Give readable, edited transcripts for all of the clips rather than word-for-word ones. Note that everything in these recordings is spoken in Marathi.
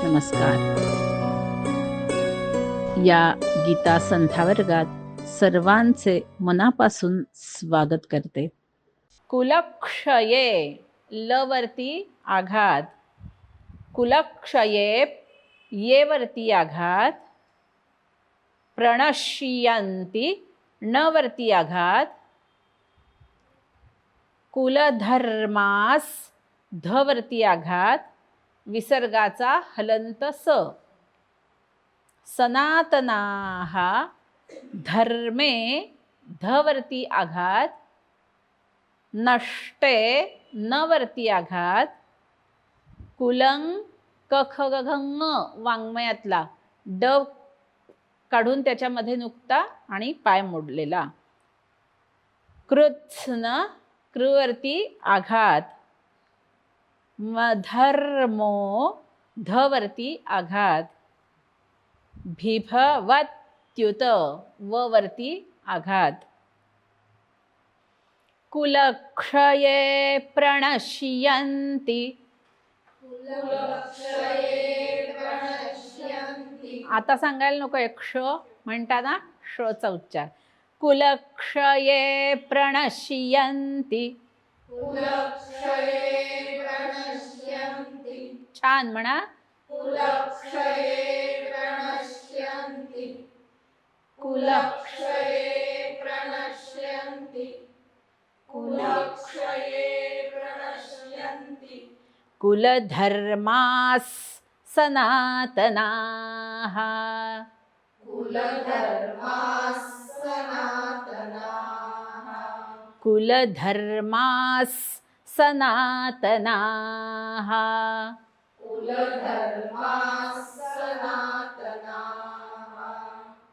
नमस्कार. या गीता संध्या वर्गात सर्वांचे मनापासून स्वागत करते. कुलक्षये ल वरती आघात, कुलक्षये ये वरती आघात, प्रणश्यन्ति न वरती आघात, कुलधर्मास ध वरती आघात, विसर्गाचा हलंत स. सनातनाः धर्मे ध वरती आघात, नष्टे न वरती आघात, कुलं क ख ग घ ङ वाङ्मयातला ड काढून त्याच्यामध्ये नुकता आणि पाय मोडलेला. कृत्स्न कृ वरती आघात, धर्मो ध वरती आघात, भिभवत्युत व वरती आघात, कुलक्षये प्रणश्यन्ति. आता सांगायला नको, क्ष म्हणताना षचा उच्चार. कुलक्षये प्रणश्यन्ति. छान म्हणा. कुलधर्मास सनातनाः. कुलधर्मास सनातनाः.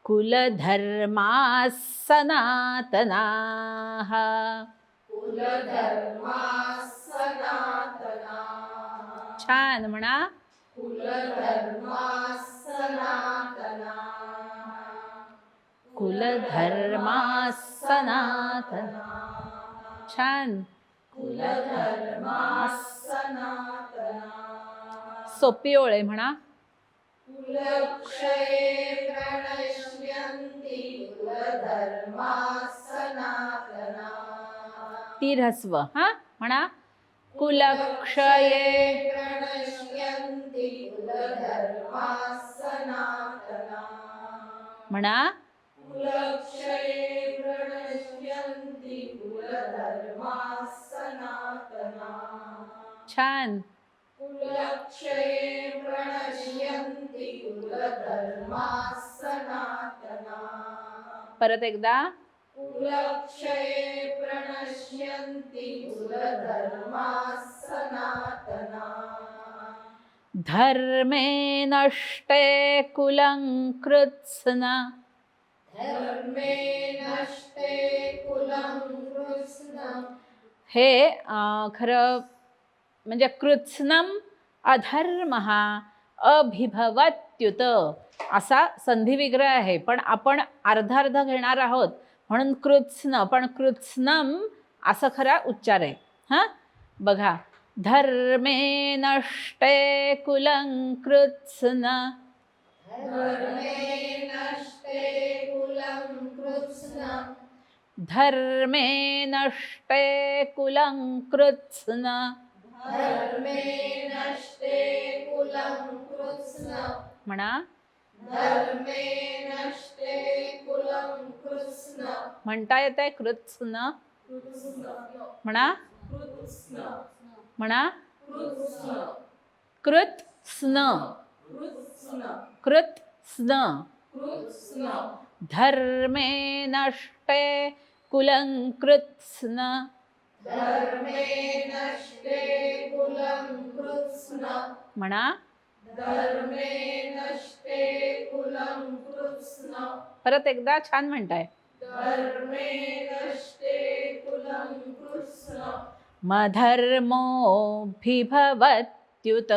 कुलधर्मास सनातनाः. छान म्हणा. कुलधर्मास सनातनाः. छान. सोपी ओळ आहे म्हणा. ती ह्रस्व हा म्हणा. कुलक्षये म्हणा. छान. परत एकदा. धर्मे नष्टे कुलं कृत्स्न. हे खरं म्हणजे कृत्स्नम अधर्मः अभिभवत्युत असा संधिविग्रह आहे, पण आपण अर्धा अर्ध घेणार आहोत म्हणून कृत्स्न, पण कृत्स्नम असं खरा उच्चार आहे. हां बघा. धर्मे नष्टे कुलं कृत्स्न. धर्मे नष्टे कुलं कृत्स्न. म्हणा. म्हणता येत आहे कृत्स्न म्हणा. म्हणा. कृत्स्न. कृत्स्न. धर्मे नष्टे कुलं कृत्स्न. म्हणा. परत एकदा छान म्हणताय. मधर्मो भिभवत्युत.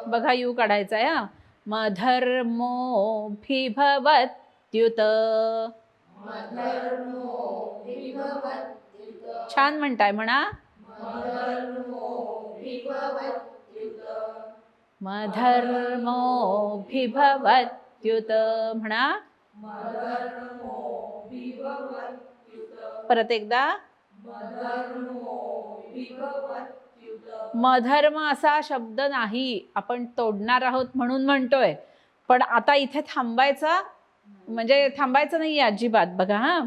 बघा यू काढायचा आहे. मधर्मो भिभवत्युत. छान म्हणताय म्हणा. मधर्मोऽभिभवत्युत म्हणा. परत एकदा. मधर्म असा शब्द नाही, आपण तोडणार आहोत म्हणून म्हणतोय, पण आता इथे थांबायचं म्हणजे थांबायचं नाही अजिबात. बघा हा.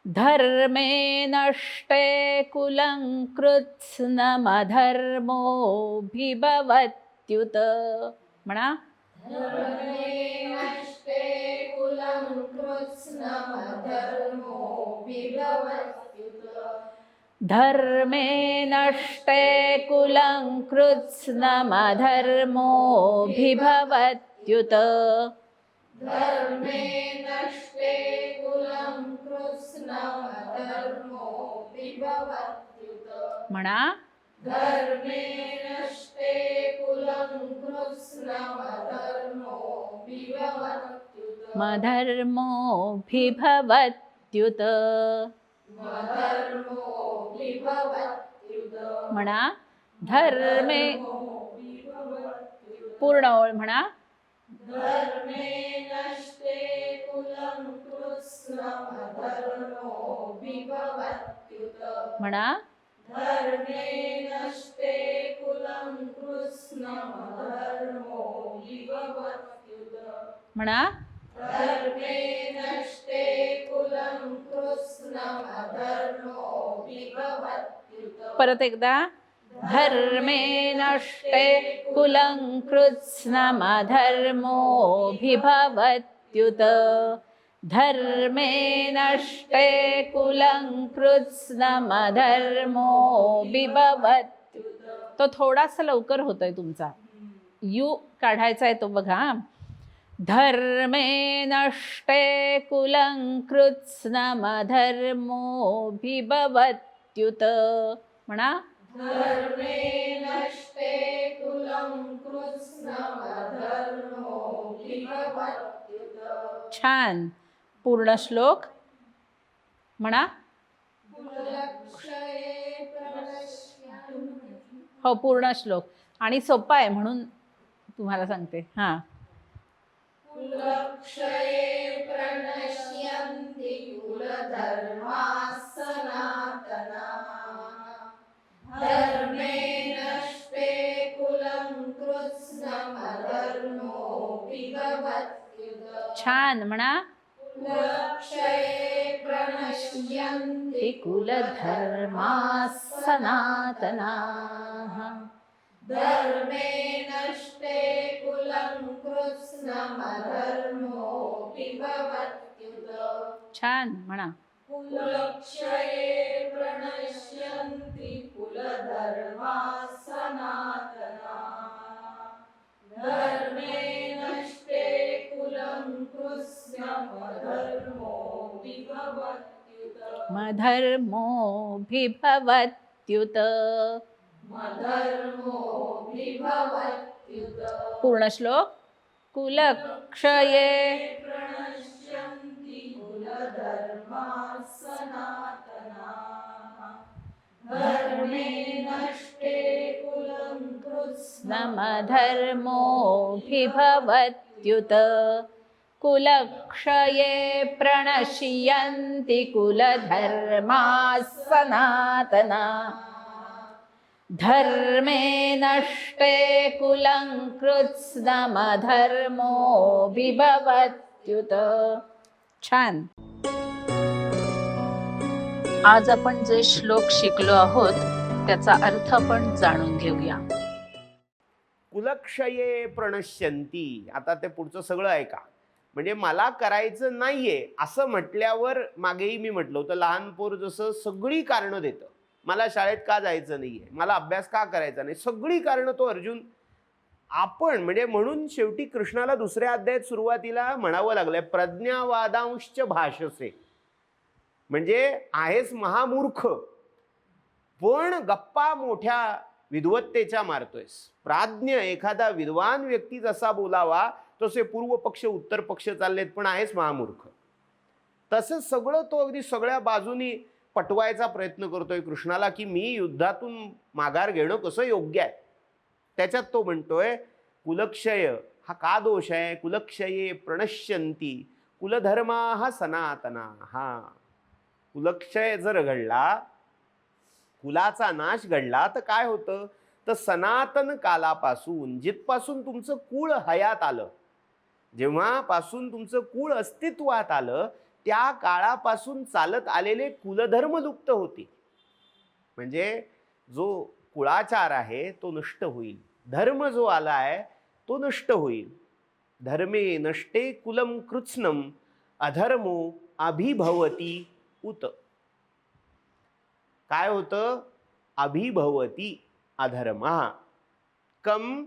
धर्मे नष्टे कुलं कृत्स्नमधर्मोऽभिभवत्युत म्हणा. धर्मे नष्टे कुलं कृत्स्नमधर्मोऽभिभवत्युत. म्हणा. मधर्मोऽभिभवत्युत म्हणा. धर्मे पूर्ण ओळ म्हणा. म्हणा. म्हणा. परत एकदा. धर्मे नष्टे कुलं कृत्स्नमधर्मोऽभिभवत्युत. धर्मे नष्टे कुलं कृत्स्नमधर्मोऽभिभवत्युत. तो थोडासा लवकर होतोय तुमचा. यू काढायचा आहे तो बघा. धर्मे नष्टे कुलं कृत्स्नमधर्मोऽभिभवत्युत म्हणा. छान. पूर्ण श्लोक म्हणा. हो पूर्ण श्लोक आणि सोपा आहे म्हणून तुम्हाला सांगते. हा. कुलक्षये प्रणश्यन्ति कुलधर्माः सनातनाः। धर्मे नष्टे कुलं कृत्स्नमधर्मोऽभिभवत्युत। छान म्हणा. कुलक्षये प्रणश्यन्ति कुलधर्माः सनातनाः। धर्मे नष्टे कुलं कृत्स्नमधर्मोऽभिभवत्युत। छान म्हणा. कुलक्षये प्रणश्यन्ति कुलधर्माः सनातनाः। धर्मे नष्टे कुलं कृत्स्नमधर्मोऽभिभवत्युत। मधर्मोऽभिभवत्युत। मधर्मोऽभिभवत्युत। पूर्ण श्लोक. कुलक्षये प्रणश्यन्ति कुलधर्माः सनातनाः। धर्मे नष्टे कुलं कृत्स्नमधर्मोऽभिभवत्युत। कुलक्षये प्रणश्यन्ति कुलधर्माः सनातनाः। धर्मे नष्टे कुलं कृत्स्नमधर्मोऽभिभवत्युत। छान. आज आपण जे श्लोक शिकलो आहोत त्याचा अर्थ आपण जाणून घेऊया. कुलक्षये प्रणश्यन्ती. आता ते पुढचं सगळं ऐका. म्हणजे मला करायचं नाहीये असं म्हटल्यावर मागेही मी म्हटलं होतं, लहान पोर जसं सगळी कारणं देतं, मला शाळेत का जायचं नाहीये, मला अभ्यास का करायचा नाही, सगळी कारणं तो अर्जुन आपण म्हणजे म्हणून शेवटी कृष्णाला दुसऱ्या अध्यायात सुरुवातीला म्हणावं लागलंय, प्रज्ञावादांश्च भाषसे. म्हणजे आहेस महामूर्ख पण गप्पा मोठ्या विद्वत्तेच्या मारतोयस. प्राज्ञ एखादा विद्वान व्यक्ती जसा बोलावा तसे पूर्व पक्ष उत्तर पक्ष चाललेत, पण आहेस महामूर्ख. तसंच सगळं तो अगदी सगळ्या बाजूनी पटवायचा प्रयत्न करतोय कृष्णाला की मी युद्धातून माघार घेणं कसं योग्य आहे. त्याच्यात तो म्हणतोय कुलक्षय हा का दोष आहे. कुलक्षये प्रणश्यंती कुलधर्मा सनातना. हा कुलक्षय जर घडला, कुलाचा नाश घडला तर काय होतं, तर सनातन कालापासून जिथपासून तुमचं कुळ हयात आलं, जेव्हापासून तुमचं कुळ अस्तित्वात आलं, त्या काळापासून चालत आलेले कुलधर्म लुप्त होतील. म्हणजे जो कुळाचार आहे तो नष्ट होईल, धर्म जो आला आहे तो नष्ट होईल. धर्मे नष्टे कुलम कृत्स्नम अधर्मो अभिभवती उत. काय होतं, अभिभवती अधर्मा कम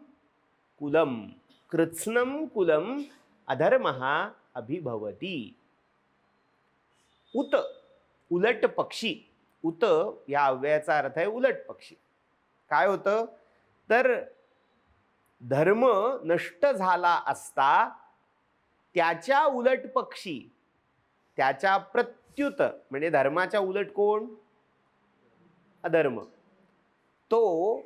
कुलम कृत्स्नम कुलम अधर्महा अभिभवती. उत उलट पक्षी. उत या अव्ययाचा अर्थ आहे उलट पक्षी. काय होतं, तर धर्म नष्ट झाला असता त्याच्या उलट पक्षी, त्याच्या प्रत्युत म्हणजे धर्माच्या उलट कोण, अधर्म, तो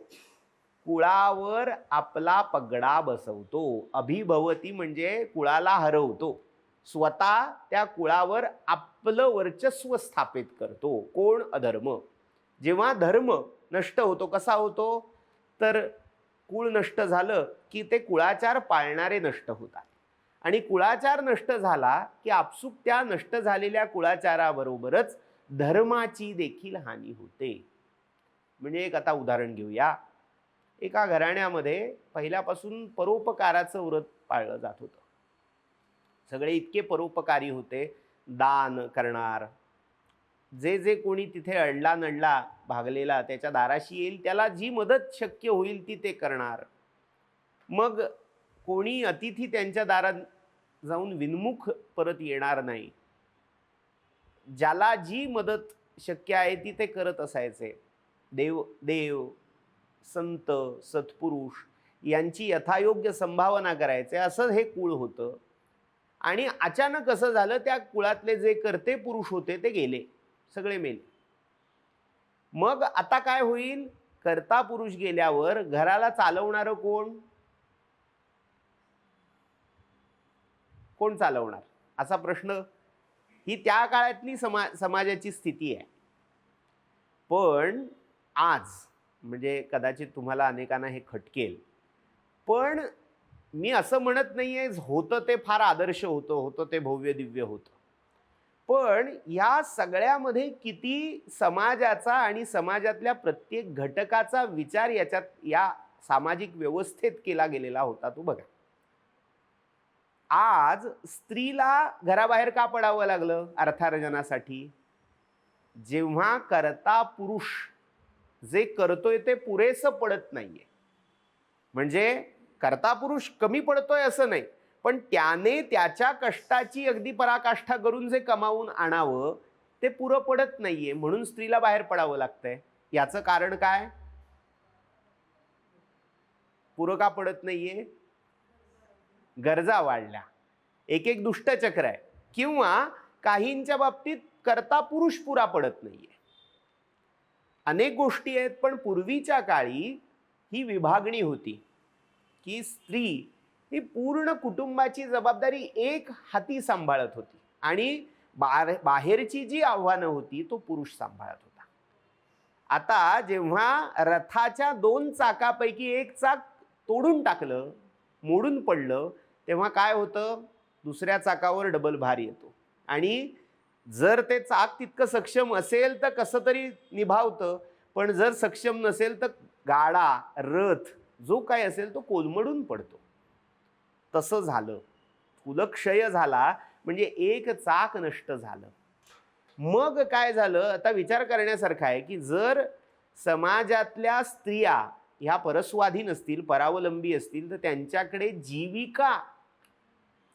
कुळावर आपला पगडा बसवतो. अभिभवती म्हणजे कुळाला हरवतो, स्वतः त्या कुळावर आपलं वर्चस्व स्थापित करतो. कोण, अधर्म. जेव्हा धर्म नष्ट होतो, कसा होतो, तर कुळ नष्ट झालं की ते कुळाचार पाळणारे नष्ट होतात, आणि कुळाचार नष्ट झाला की आपसूक त्या नष्ट झालेल्या कुळाचाराबरोबरच धर्माची देखील हानी होते. म्हणजे एक आता उदाहरण घेऊया. एका घराण्यामध्ये पहिल्यापासून परोपकाराचं व्रत पाळलं जात होतं. सगळे इतके परोपकारी होते, दान करणार, जे जे कोणी तिथे अडला नडला भागलेला त्याच्या दाराशी येईल त्याला जी मदत शक्य होईल ती ते करणार. मग कोणी अतिथी त्यांच्या दारात जाऊन विनमुख परत येणार नाही. ज्याला जी मदत शक्य आहे ती ते करत असायचे. देव संत सत्पुरुष यांची यथायोग्य संभावना करायचे, असं हे कुळ होतं. आणि अचानक असं झालं, त्या कुळातले जे कर्ते पुरुष होते ते गेले, सगळे मेले. मग आता काय होईल, कर्ता पुरुष गेल्यावर घराला चालवणारं कोण, कोण चालवणार, असा प्रश्न. ही त्या काळातली समाजाची स्थिती आहे. पण आज म्हणजे कदाचित तुम्हाला अनेकांना हे खटकेल, पण मी असं म्हणत नाहीये होतं ते फार आदर्श होतं ते भव्य दिव्य होतं. पण या सगळ्यामध्ये किती समाजाचा आणि समाजातल्या प्रत्येक घटकाचा विचार याच्यात या सामाजिक व्यवस्थेत केला गेलेला होता तो बघा. आज स्त्रीला घराबाहेर का पडावं लागलं अर्थार्जनासाठी? जेव्हा कर्ता पुरुष जे करतोय ते पुरेसं पडत नाहीये. म्हणजे कर्ता पुरुष कमी पडतोय असं नाही, पण त्याने त्याच्या कष्टाची अगदी पराकाष्ठा करून जे कमावून आणावं ते पुरं पडत नाहीये, म्हणून स्त्रीला बाहेर पडावं लागतंय. याचं कारण काय, पुरं का पडत नाहीये? गरजा वाढल्या, एक एक दुष्टचक्र आहे, किंवा काहींच्या बाबतीत कर्ता पुरुष पुरा पडत नाहीये. अनेक गोष्टी आहेत. पण पूर्वीच्या काळी ही विभागणी होती की स्त्री ही पूर्ण कुटुंबाची जबाबदारी एक हाती सांभाळत होती, आणि बाहेरची जी आव्हानं होती तो पुरुष सांभाळत होता. आता जेव्हा रथाच्या 2 चाकापैकी एक चाक तोडून टाकलं, मोडून पडलं, तेव्हा काय होतं, दुसऱ्या चाकावर डबल भार येतो. आणि जर ते चाक तितकं सक्षम असेल तर कसं तरी निभावतं, पण जर सक्षम नसेल तर गाडा रथ जो काय असेल तो कोलमडून पडतो. तसं झालं, कुलक्षय झाला म्हणजे एक चाक नष्ट झालं. मग काय झालं, आता विचार करण्यासारखा आहे की जर समाजातल्या स्त्रिया ह्या परस्वाधीन असतील, परावलंबी असतील, तर त्यांच्याकडे जीविका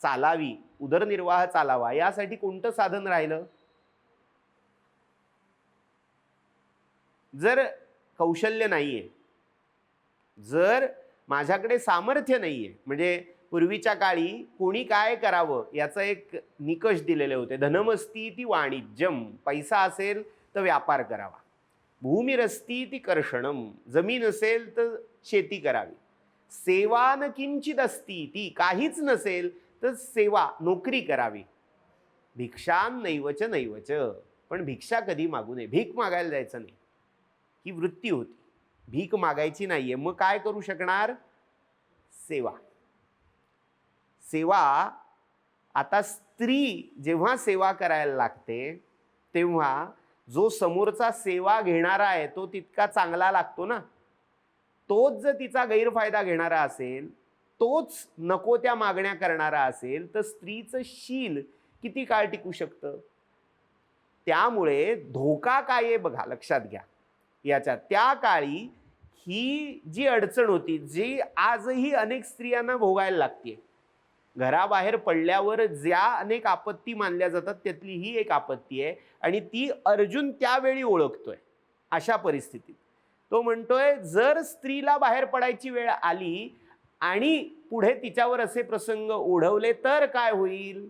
चालावी, उदरनिर्वाह चालावा, यासाठी कोणतं साधन राहिलं? जर कौशल्य नाहीये, जर माझ्याकडे सामर्थ्य नाहीये, म्हणजे पूर्वीच्या काळी कोणी काय करावं याचं एक निकष दिलेले होते. धनमस्ती ती वाणिज्यम, पैसा असेल तर व्यापार करावा. भूमिरस्ती ती कर्षणम, जमीन असेल तर शेती करावी. सेवा न किंचित असती, ती काहीच नसेल तर सेवा नोकरी करावी. भिक्षान नैवच नैवच, पण भिक्षा कधी मागू नये, भीक मागायला जायचं नाही. ही वृत्ती होती, भीक मागायची नाहीये. मग काय करू शकणार? सेवा. सेवा, आता स्त्री जेव्हा सेवा करायला लागते तेव्हा जो समोरचा सेवा घेणारा आहे तो तितका चांगला लागतो ना. तोच जर तिचा गैरफायदा घेणारा असेल, तोच नको त्या मागण्या करणारा असेल, तर स्त्रीचं शील किती काळ टिकू शकतं? त्यामुळे धोका काय आहे बघा, लक्षात घ्या याच्यात. त्या काळी ही जी अडचण होती, जी आजही अनेक स्त्रियांना भोगायला लागते, घराबाहेर पडल्यावर ज्या अनेक आपत्ती मानल्या जातात त्यातली ही एक आपत्ती आहे. आणि ती अर्जुन त्यावेळी ओळखतोय. अशा परिस्थितीत तो म्हणतोय, जर स्त्रीला बाहेर पडायची वेळ आली आणि पुढे तिच्यावर असे प्रसंग ओढवले तर काय होईल?